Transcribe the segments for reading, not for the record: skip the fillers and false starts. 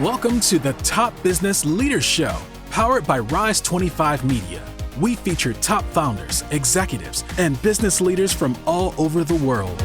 Welcome to the Top Business Leaders Show, powered by Rise 25 Media. We feature top founders, executives, and business leaders from all over the world.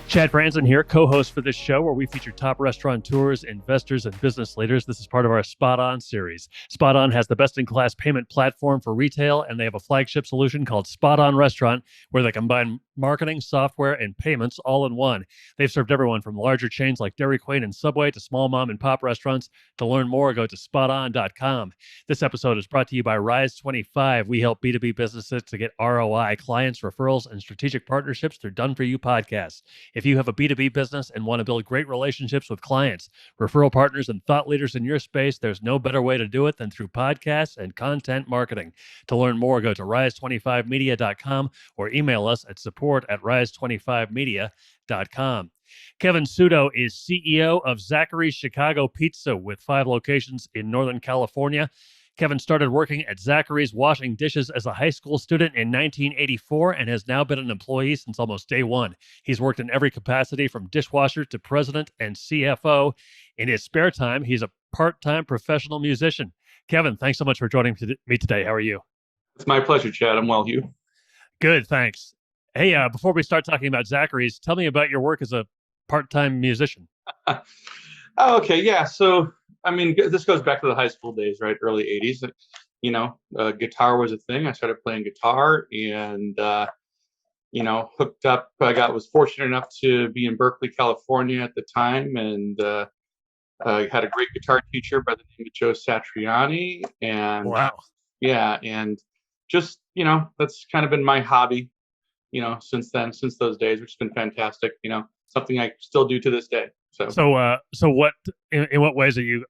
Chad Franzen here, co-host for this show where we feature top restaurateurs, investors, and business leaders. This is part of our SpotOn Series. SpotOn has the best-in-class payment platform for retail, and they have a flagship solution called SpotOn Restaurant, where they combine marketing, software, and payments all in one. They've served everyone from larger chains like Dairy Queen and Subway to small mom-and-pop restaurants. To learn more, go to SpotOn.com. This episode is brought to you by Rise 25. We help B2B businesses to get ROI, clients, referrals, and strategic partnerships through Done-For-You podcasts. If you have a B2B business and want to build great relationships with clients, referral partners, and thought leaders in your space, there's no better way to do it than through podcasts and content marketing. To learn more, go to rise25media.com or email us at support@rise25media.com. Kevin Suto is CEO of Zacharys Chicago Pizza with 5 locations in Northern California. Kevin started working at Zacharys washing dishes as a high school student in 1984 and has now been an employee since almost day one. He's worked in every capacity from dishwasher to president and CFO. In his spare time, he's a part-time professional musician. Kevin, thanks so much for joining me today. How are you? It's my pleasure, Chad. I'm well. You? Good, thanks. Hey, before we start talking about Zacharys, tell me about your work as a part-time musician. Okay, yeah. So, I mean, this goes back to the high school days, right? Early 80s. Guitar was a thing. I started playing guitar and, hooked up. Was fortunate enough to be in Berkeley, California at the time. And I had a great guitar teacher by the name of Joe Satriani. And wow. Yeah. And just, that's kind of been my hobby, since those days, which has been fantastic, something I still do to this day. So what in what ways are you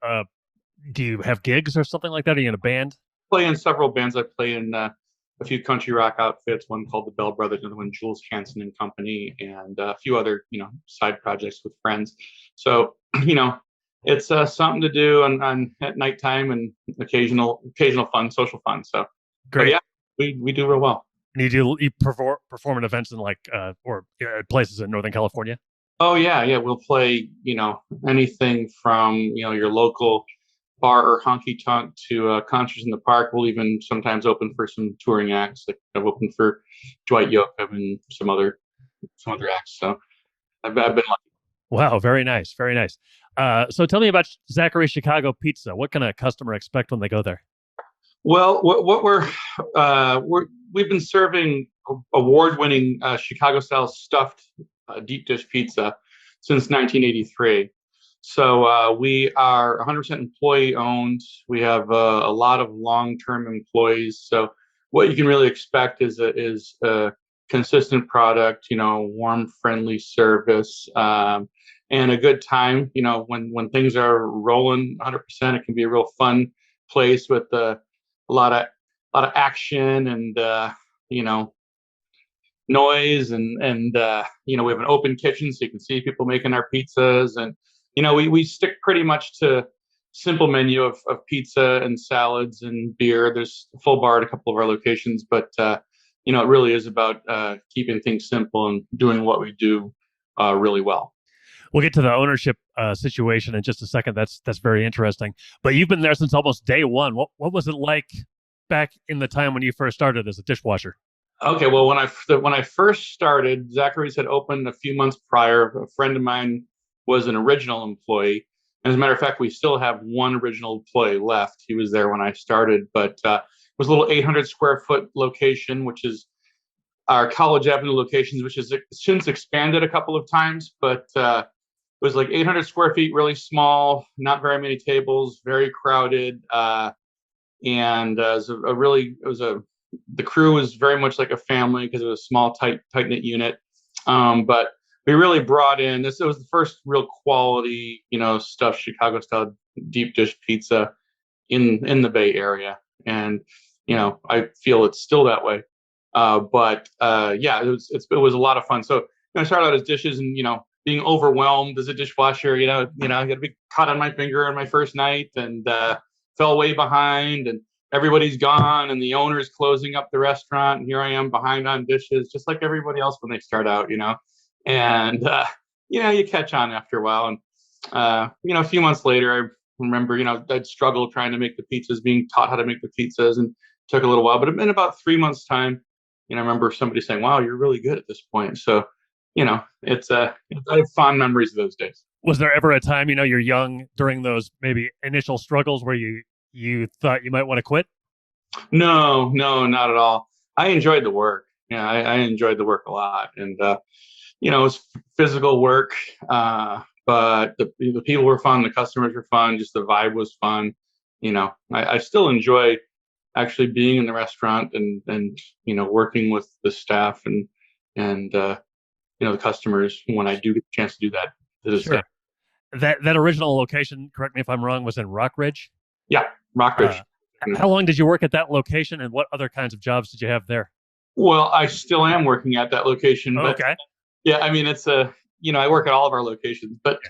do you have gigs or something like that? Are you in a band? Play in several bands. I play in a few country rock outfits, one called the Bell Brothers, another one Jules Hanson and Company, and a few other, side projects with friends. So, it's something to do on at nighttime and occasional fun, social fun. So great. Yeah, we do real well. And you perform at events in places in Northern California? Oh yeah. We'll play, anything from, your local bar or honky tonk to concerts in the park. We'll even sometimes open for some touring acts. Like I've opened for Dwight Yoakam and some other acts. So I've been lucky. Wow, very nice, very nice. So tell me about Zacharys Chicago Pizza. What can a customer expect when they go there? Well, what we've been serving award-winning Chicago-style stuffed deep dish pizza since 1983. So we are 100% employee owned. We have a lot of long-term employees. So what you can really expect is a consistent product, warm, friendly service, and a good time. When things are rolling 100%, it can be a real fun place with a lot of action and noise and we have an open kitchen so you can see people making our pizzas, and we stick pretty much to simple menu of pizza and salads and beer. There's a full bar at a couple of our locations, but it really is about keeping things simple and doing what we do really well. We'll get to the ownership situation in just a second. That's very interesting. But you've been there since almost day one. What was it like back in the time when you first started as a dishwasher? Okay, well, when I first started, Zacharys had opened a few months prior. A friend of mine was an original employee. And as a matter of fact, we still have one original employee left. He was there when I started, but it was a little 800 square foot location, which is our College Avenue locations, which has since expanded a couple of times, but it was like 800 square feet, really small, not very many tables, very crowded, and the crew was very much like a family because it was a small, tight-knit unit. But we really brought in it was the first real quality, stuffed Chicago-style deep dish pizza in the Bay Area, and I feel it's still that way. But it was a lot of fun. So I started out as dishes, and being overwhelmed as a dishwasher. I got to be caught on my finger on my first night, and fell way behind, and everybody's gone and the owner's closing up the restaurant, and here I am behind on dishes, just like everybody else when they start out, and you catch on after a while. And a few months later, I remember, I'd struggle trying to make the pizzas, being taught how to make the pizzas, and it took a little while, but in about 3 months time, I remember somebody saying, wow, you're really good at this point. So, it's I have fond memories of those days. Was there ever a time, you're young, during those maybe initial struggles where you thought you might want to quit? No, not at all. I enjoyed the work. Yeah, I enjoyed the work a lot. And, it was physical work, but the people were fun. The customers were fun. Just the vibe was fun. I still enjoy actually being in the restaurant and working with the staff and the customers when I do get the chance to do that to this day. That original location, correct me if I'm wrong, was in Rockridge? Yeah, Rockridge. How long did you work at that location, and what other kinds of jobs did you have there? Well, I still am working at that location. But, okay. Yeah, I mean, it's I work at all of our locations. But,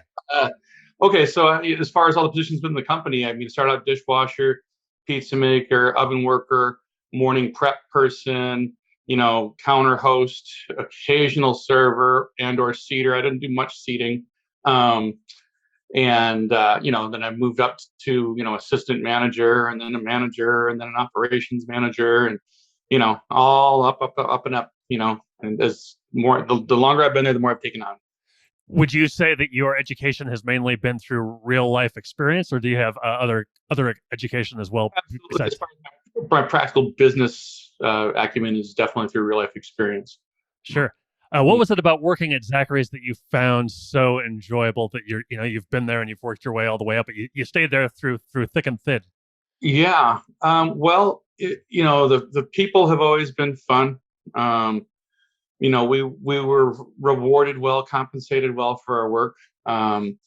okay, so as far as all the positions within the company, I started out dishwasher, pizza maker, oven worker, morning prep person, counter host, occasional server and/or seater. I didn't do much seating. And then I moved up to, assistant manager, and then a manager, and then an operations manager, and, all up and up, and as more, the longer I've been there, the more I've taken on. Would you say that your education has mainly been through real life experience, or do you have other education as well? Absolutely. As far as my practical business acumen is definitely through real life experience. Sure. What was it about working at Zacharys that you found so enjoyable that you've been there and you've worked your way all the way up, but you stayed there through thick and thin? Yeah. Well, the people have always been fun. We were rewarded well, compensated well for our work. And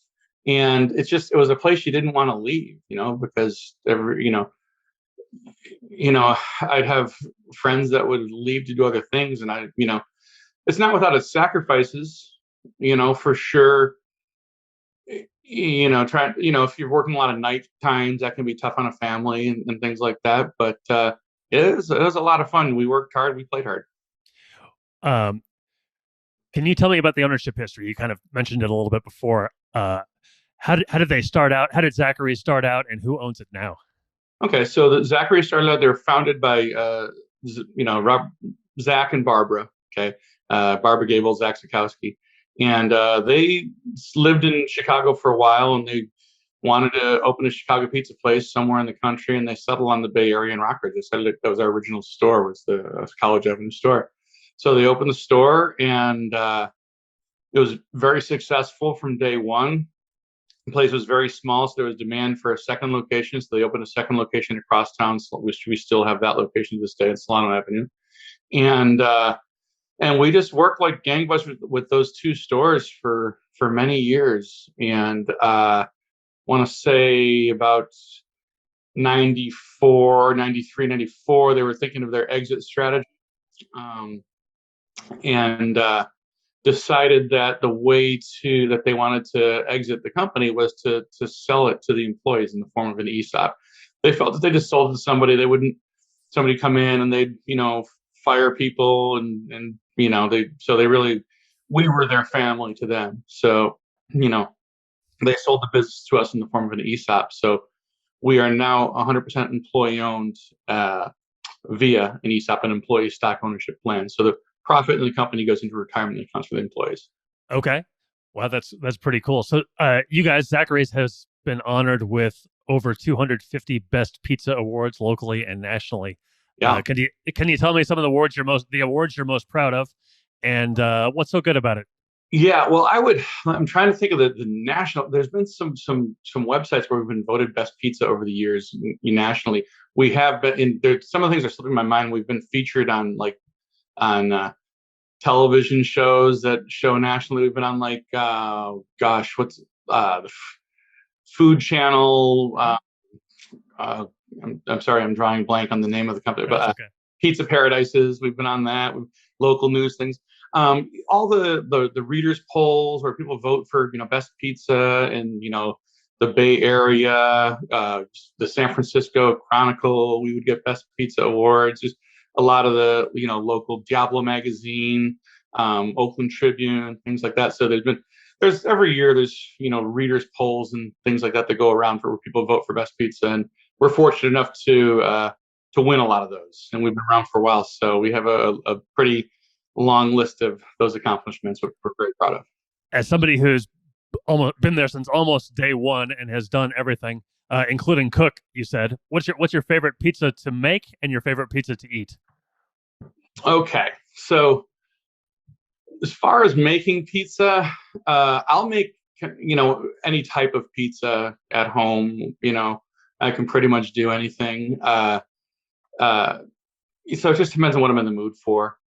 it was a place you didn't want to leave, because I'd have friends that would leave to do other things, and it's not without its sacrifices, for sure. If you're working a lot of night times, that can be tough on a family and things like that. But it was a lot of fun. We worked hard. We played hard. Can you tell me about the ownership history? You kind of mentioned it a little bit before. How did they start out? How did Zachary start out, and who owns it now? Okay, so the Zachary started out. They were founded by Zach and Barbara. Okay, Barbara Gable, Zach Zakowski, and they lived in Chicago for a while, and they wanted to open a Chicago pizza place somewhere in the country, and they settled on the Bay Area in Rockridge. They said that was our original store, was the College Avenue store. So they opened the store, and it was very successful from day one. The place was very small, so there was demand for a second location. So they opened a second location across town, which we still have that location to this day in Solano Avenue. And we just worked like gangbusters with those two stores for many years. And want to say about 94, 93, 94, they were thinking of their exit strategy. And decided that the way that they wanted to exit the company was to sell it to the employees in the form of an ESOP. They felt that they just sold it to somebody, somebody come in and they'd, fire people and we were their family to them. So, they sold the business to us in the form of an ESOP. So we are now 100% employee owned via an ESOP, an employee stock ownership plan. So the profit in the company goes into retirement accounts for the employees. Okay. Wow, that's pretty cool. So you guys, Zacharys has been honored with over 250 Best Pizza Awards locally and nationally. Yeah. Can you tell me some of the awards you're most proud of, and what's so good about it? Yeah, well, I'm trying to think of the national. There's been some websites where we've been voted best pizza over the years nationally. We have been some of the things are slipping my mind. We've been featured on television shows that show nationally. We've been on what's the Food Channel. I'm sorry, I'm drawing blank on the name of the company, but okay. Pizza Paradises. We've been on that. Local news things. All the readers polls where people vote for best pizza, and the Bay Area, the San Francisco Chronicle. We would get Best Pizza Awards. Just a lot of the local Diablo magazine, Oakland Tribune, things like that. So there's every year there's readers polls and things like that go around for where people vote for best pizza, and we're fortunate enough to win a lot of those, and we've been around for a while, so we have a pretty long list of those accomplishments, which we're very proud of. As somebody who's almost been there since almost day one and has done everything, including cook, you said, what's your favorite pizza to make and your favorite pizza to eat? Okay, so as far as making pizza, I'll make any type of pizza at home. I can pretty much do anything. So it just depends on what I'm in the mood for.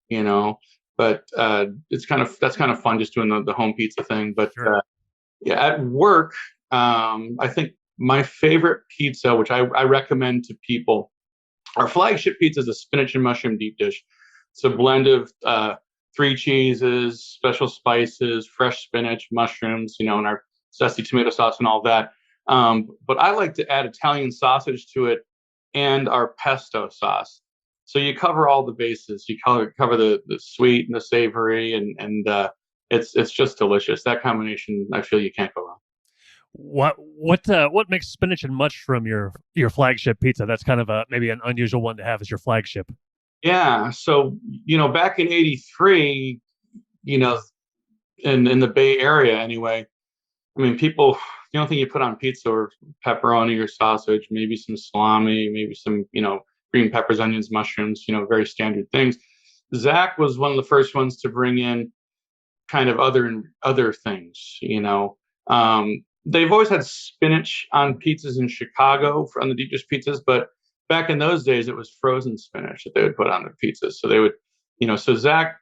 But that's kind of fun, just doing the home pizza thing. But sure. Yeah, at work, I think my favorite pizza, which I recommend to people, our flagship pizza is a spinach and mushroom deep dish. It's a blend of 3 cheeses, special spices, fresh spinach, mushrooms, and our zesty tomato sauce and all that. But I like to add Italian sausage to it and our pesto sauce. So you cover all the bases. You cover the sweet and the savory, and it's just delicious. That combination, I feel you can't go wrong. What makes spinach and mushroom your flagship pizza? That's kind of maybe an unusual one to have as your flagship. Yeah. So back in '83, in the Bay Area anyway. I mean, people, the only thing you put on pizza or pepperoni or sausage, maybe some salami, maybe some green peppers, onions, mushrooms. Very standard things. Zach was one of the first ones to bring in kind of other things. They've always had spinach on pizzas in Chicago on the deep dish pizzas, but back in those days it was frozen spinach that they would put on their pizzas. So they would, so Zach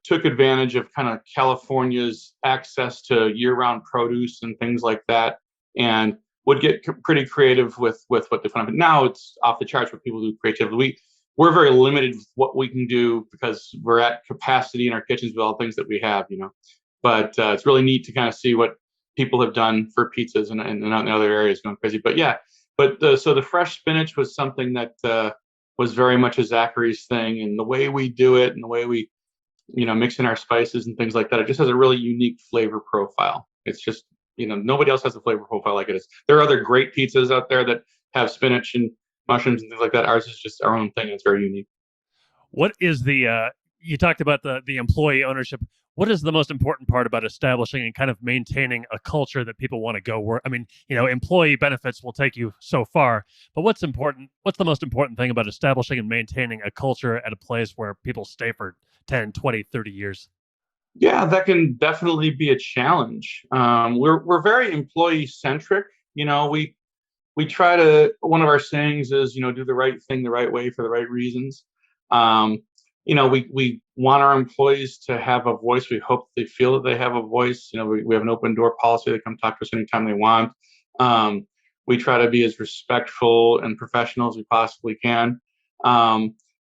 took advantage of kind of California's access to year-round produce and things like that, and would get pretty creative with what they put on. But now it's off the charts what people do creatively. We're very limited with what we can do because we're at capacity in our kitchens with all the things that we have, But it's really neat to kind of see what people have done for pizzas and in other areas going crazy. But yeah, so the fresh spinach was something that was very much a Zacharys thing, and the way we do it and the way we, mix in our spices and things like that, it just has a really unique flavor profile. It's just, nobody else has a flavor profile like it is. There are other great pizzas out there that have spinach and mushrooms and things like that. Ours is just our own thing. It's very unique. What is you talked about the employee ownership. What is the most important part about establishing and kind of maintaining a culture that people want to go work? I mean, employee benefits will take you so far, but what's the most important thing about establishing and maintaining a culture at a place where people stay for 10, 20, 30 years? Yeah, that can definitely be a challenge. We're very employee centric. We try to, one of our sayings is, do the right thing the right way for the right reasons. We want our employees to have a voice. We hope they feel that they have a voice. We have an open door policy. They come talk to us anytime they want. We try to be as respectful and professional as we possibly can.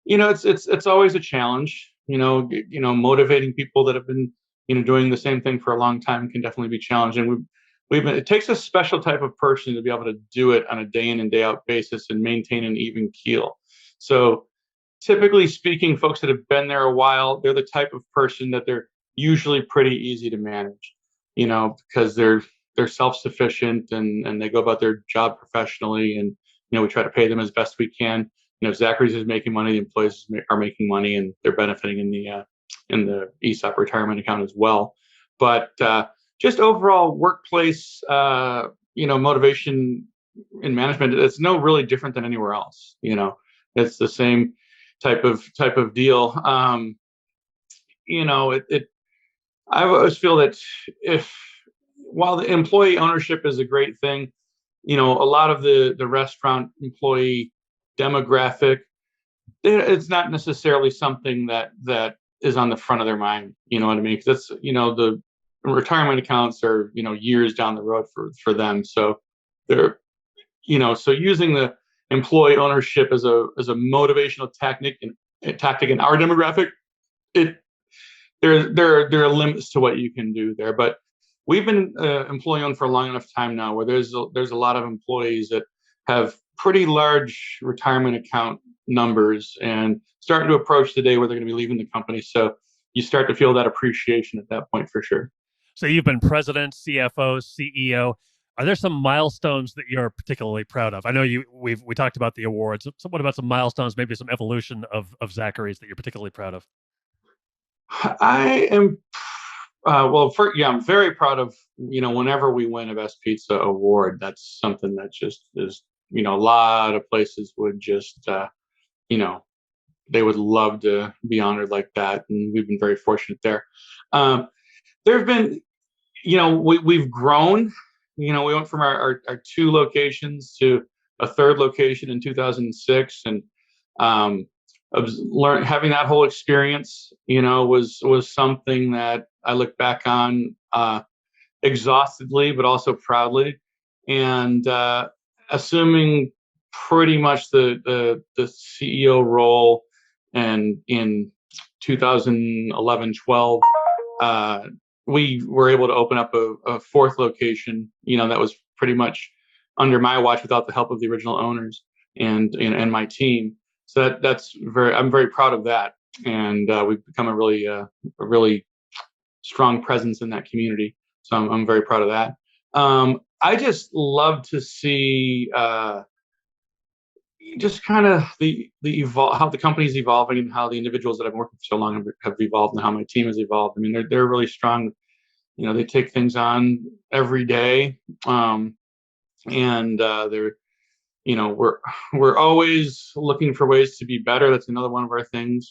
It's always a challenge. Motivating people that have been, doing the same thing for a long time can definitely be challenging. It takes a special type of person to be able to do it on a day in and day out basis and maintain an even keel. So typically speaking, folks that have been there a while, they're the type of person that they're usually pretty easy to manage, because they're self-sufficient and they go about their job professionally, and we try to pay them as best we can. Zacharys is making money, the employees are making money, and they're benefiting in the ESOP retirement account as well. But just overall workplace, motivation in management, it's no really different than anywhere else. It's the same type of deal. I always feel that while the employee ownership is a great thing, a lot of the restaurant employee demographic, it's not necessarily something that is on the front of their mind. You know what I mean? Because that's, the retirement accounts are, years down the road for them. So they're, so using the employee ownership as a motivational tactic in our demographic, there are limits to what you can do there. But we've been employee owned for a long enough time now where there's a lot of employees that have pretty large retirement account numbers and starting to approach the day where they're going to be leaving the company. So you start to feel that appreciation at that point for sure. So you've been president, CFO, CEO. Are there some milestones that you're particularly proud of? I know we talked about the awards. So what about some milestones, maybe some evolution of Zacharys that you're particularly proud of? I am I'm very proud of, whenever we win a Best Pizza award. That's something that just is, a lot of places would just, you know, they would love to be honored like that. And we've been very fortunate there. Um, there have been, we've grown. We went from our two locations to a third location in 2006. And um, having that whole experience, was something that I look back on exhaustedly, but also proudly. And assuming pretty much the CEO role, and in 2011-12, we were able to open up a fourth location. That was pretty much under my watch without the help of the original owners and my team. So I'm very proud of that, and we've become a really strong presence in that community. So I'm very proud of that. I just love to see just kind of how the company's evolving and how the individuals that I've worked with for so long have evolved and how my team has evolved. I mean, they're really strong. They take things on every day, and they're we're always looking for ways to be better. That's another one of our things.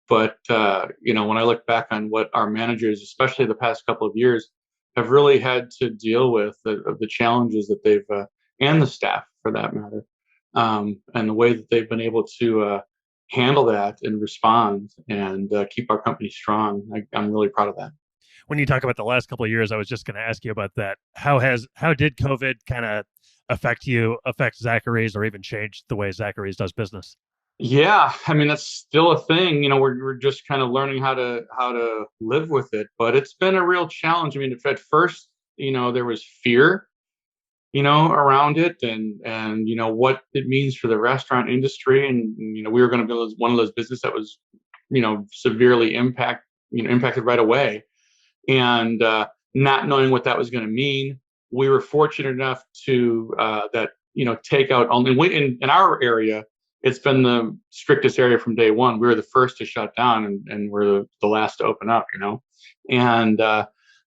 But when I look back on what our managers, especially the past couple of years, have really had to deal with, of the challenges that they've and the staff for that matter, and the way that they've been able to handle that and respond and keep our company strong. I'm really proud of that. When you talk about the last couple of years, I was just going to ask you about that. How did COVID kind of affect Zacharys, or even change the way Zacharys does business? Yeah, I mean that's still a thing. We're just kind of learning how to live with it, but it's been a real challenge. I mean, at first, there was fear, around it, and what it means for the restaurant industry, and we were going to be one of those businesses that was, severely impacted right away, and not knowing what that was going to mean. We were fortunate enough to that takeout only in our area. It's been the strictest area from day one. We were the first to shut down, and we're the last to open up. And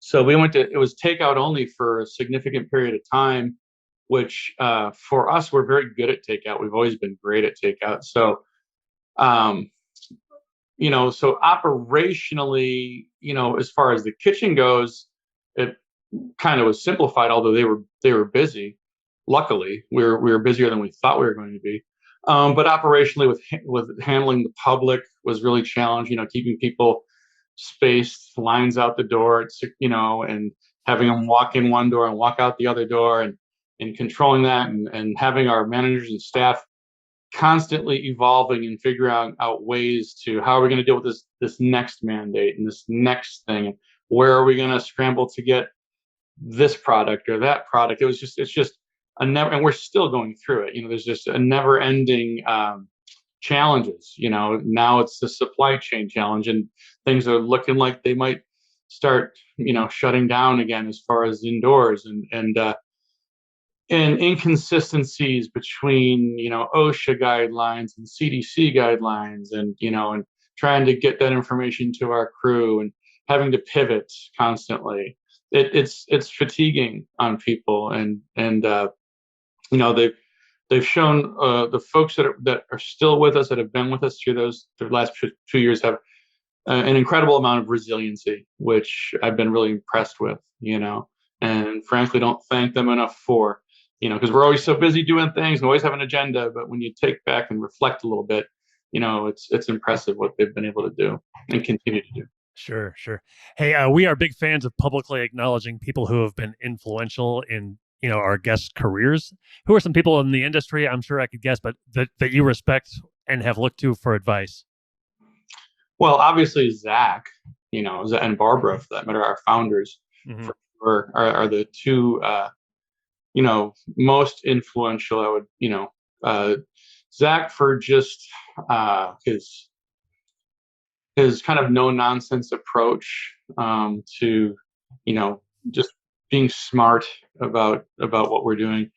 so it was takeout only for a significant period of time, which for us, we're very good at takeout. We've always been great at takeout. So so operationally, as far as the kitchen goes, it kind of was simplified, although they were busy. Luckily, we were busier than we thought we were going to be. But operationally, with handling the public was really challenging. Keeping people spaced, lines out the door, and having them walk in one door and walk out the other door, and controlling that, and having our managers and staff constantly evolving and figuring out ways to how are we going to deal with this next mandate and this next thing. Where are we going to scramble to get this product or that product? It's just a never, and we're still going through it. There's just a never ending challenges. Now it's the supply chain challenge, and things are looking like they might start, shutting down again as far as indoors, and inconsistencies between, OSHA guidelines and CDC guidelines, and trying to get that information to our crew and having to pivot constantly. It's fatiguing on people, and they've shown, the folks that are still with us, that have been with us through the last 2 years, have an incredible amount of resiliency, which I've been really impressed with, and frankly don't thank them enough for, because we're always so busy doing things and always have an agenda. But when you take back and reflect a little bit, it's impressive what they've been able to do and continue to do. Sure, sure. Hey, we are big fans of publicly acknowledging people who have been influential in our guests' careers. Who are some people in the industry? I'm sure I could guess, but that you respect and have looked to for advice. Well, obviously Zach, and Barbara, for that matter, our founders, Mm-hmm. are the two, most influential. I would, Zach for just his kind of no nonsense approach to, just being smart about what we're doing.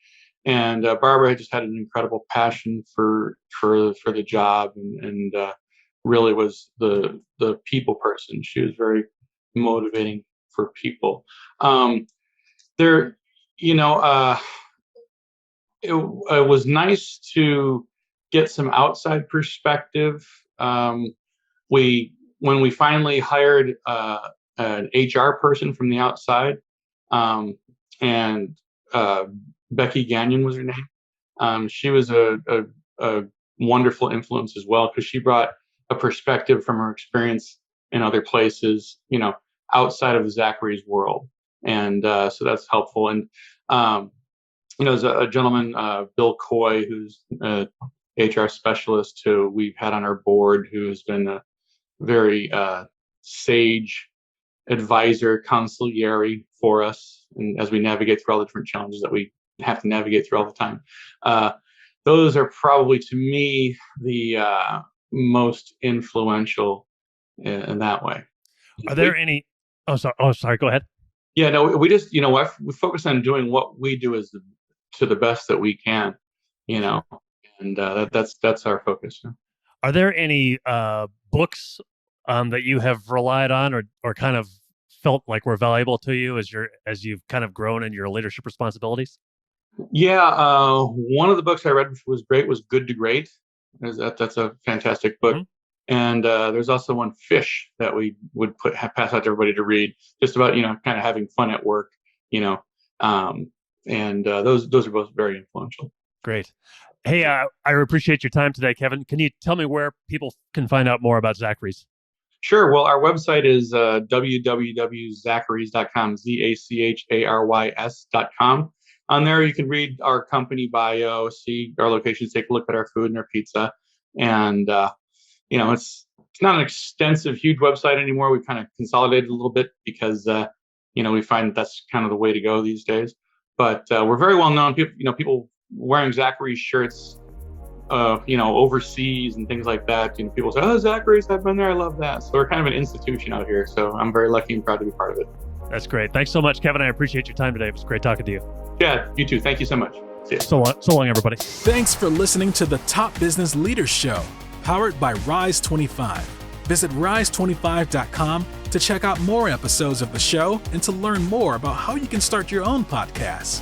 And Barbara just had an incredible passion for the job, and really was the people person. She was very motivating for people. There, it was nice to get some outside perspective. When we finally hired an HR person from the outside, and Becky Gagnon was her name. She was a wonderful influence as well, because she brought a perspective from her experience in other places, outside of Zachary's world, and so that's helpful. And there's a gentleman, Bill Coy, who's a HR specialist who we've had on our board, who has been a very sage advisor, consigliere for us, and as we navigate through all the different challenges that we have to navigate through all the time. Those are probably, to me, the most influential in that way. Are there any? Oh, sorry. Go ahead. Yeah, no, we just, we focus on doing what we do to the best that we can, and that's our focus. Are there any books that you have relied on or kind of felt like were valuable to you as you've kind of grown in your leadership responsibilities? Yeah, one of the books I read was Good to Great. That's a fantastic book. Mm-hmm. And there's also one, Fish, that we would pass out to everybody to read, just about, kind of having fun at work, and those are both very influential. Great. Hey, I appreciate your time today, Kevin. Can you tell me where people can find out more about Zacharys? Sure. Well, our website is www.zacharys.com, Zacharys.com. On there, you can read our company bio, see our locations, take a look at our food and our pizza. And, it's not an extensive, huge website anymore. We kind of consolidated a little bit because, we find that's kind of the way to go these days. But we're very well known. People wearing Zacharys shirts, overseas and things like that. People say, "Oh, Zacharys, I've been there. I love that." So we're kind of an institution out here. So I'm very lucky and proud to be part of it. That's great. Thanks so much, Kevin. I appreciate your time today. It was great talking to you. Yeah, you too. Thank you so much. See ya. So long, everybody. Thanks for listening to the Top Business Leaders Show, powered by Rise 25. Visit rise25.com to check out more episodes of the show and to learn more about how you can start your own podcast.